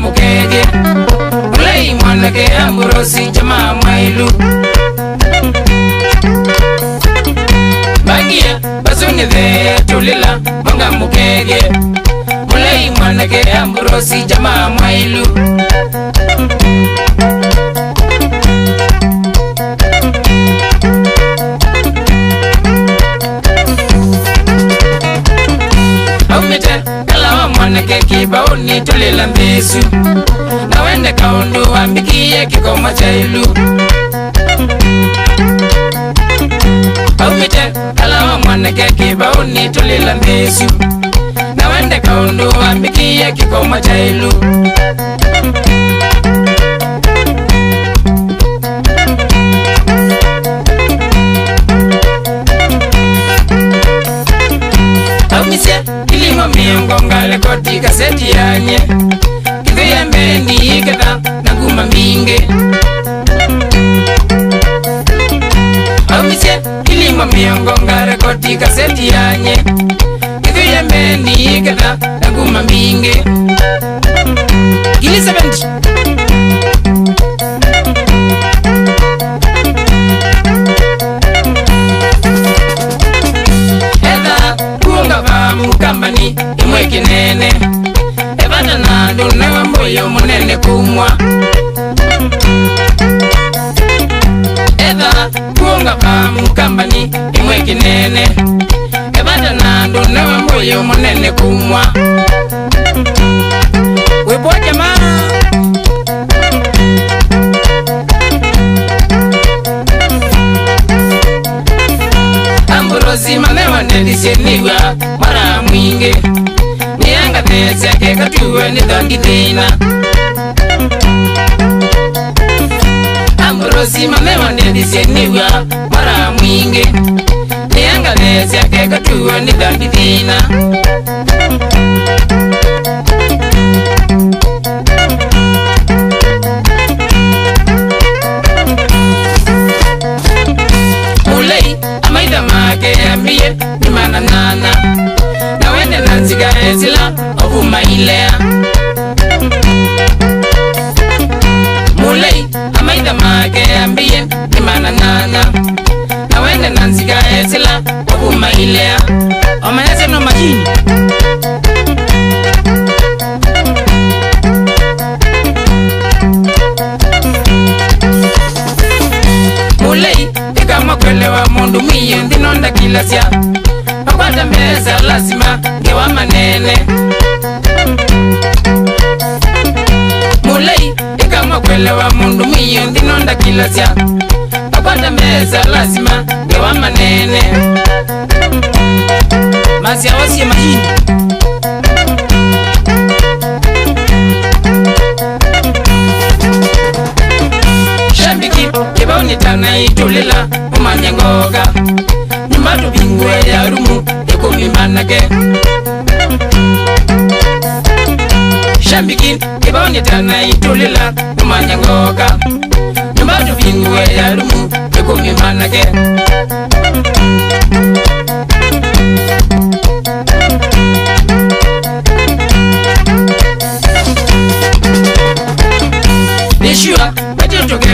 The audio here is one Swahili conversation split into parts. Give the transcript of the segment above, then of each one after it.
mukege Mulei mwanake Ambrosi Jama Mwailu Bagia basuni the tulila Mwanga mukege Mulei mwanake Ambrosi Jama Mwailu Aumite kalawa mwanake kibaoni tulila mbesu Na wende kaundu wambikie kikoma chailu Aumite kalawa mwanake kibaoni tulila mbesu Na wende kaundu wambikie kikoma chailu Aumise kilimo miongo ngale koti kaseti yanye Kithia mbendi iketha na nguma mingi Aumise kilimo miongo ngale koti kaseti yanye Kithia mbendi iketha na nguma mingi Gili 70 Mukambani imwe kinene Evata na ndune wa mboyo munene kumwa Eva kuonga pa mukambani imwe kinene Evata na ndune wa mboyo munene kumwa Webo jamaa Ambrosi manewa nediseniwa mara mwingi Nianga tese ke katuwe ni dhangi dina Ambrosi manewa nediseniwa mara mwingi Nianga tese ke katuwe ni dhangi dina Mulei amaida make ambie ni mananana Na wende nanziga ezila ovuma ilea Mulei amaida make ambie ni mananana Na wende nanziga ezila ovuma ilea Omanese no majini Mulei kama kwelewa mundu miye ndinonda kilasya Makwata meza lazima ngewa manene Mulei kama kwelewa mundu miye ndinonda kilasya Makwata meza lazima ngewa manene Masi ya wasi ya majini Shambiki kibaoni tana itulila umanye ngoga Nyumatu bingwe ya rumu ikumi manake Shambiki kibaoni tana itulila umanye ngoga Nyumatu bingwe ya rumu ikumi manake Nishua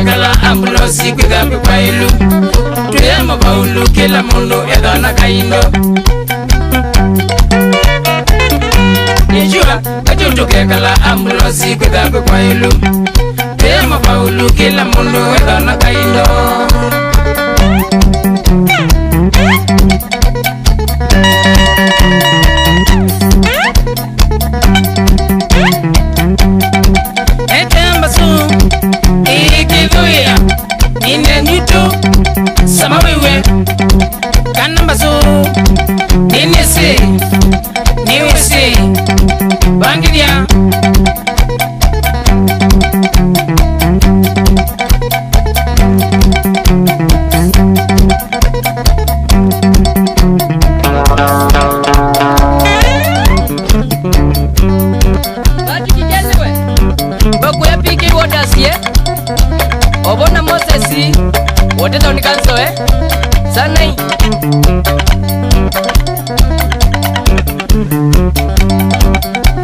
Kala Ambrosi kwithapi kwa ilu Tuyemo baulu kila mundu edhona kaindo Nijua kachutuke kala Ambrosi kwithapi kwa ilu Tuyemo baulu kila mundu edhona kaindo Ine nito sama wewe kanamba so ine se niwe se bangidia Bati kijeze we Baku ya piki wodasie Obona Mosesi Woteta unikanso Sanai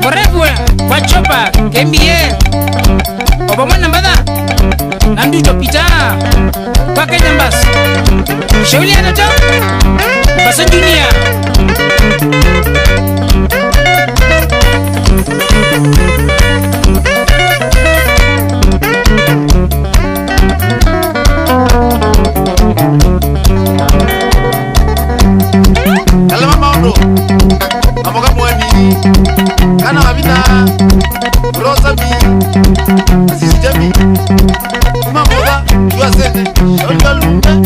Morevu Wachopa MBA oba mwana mbada nanduto pita kwa Kenya mbas shauli anato basa dunia kalama maundo amoga mwani kana wabina rosa mi asisi jami mamoga tuasene shauli balunga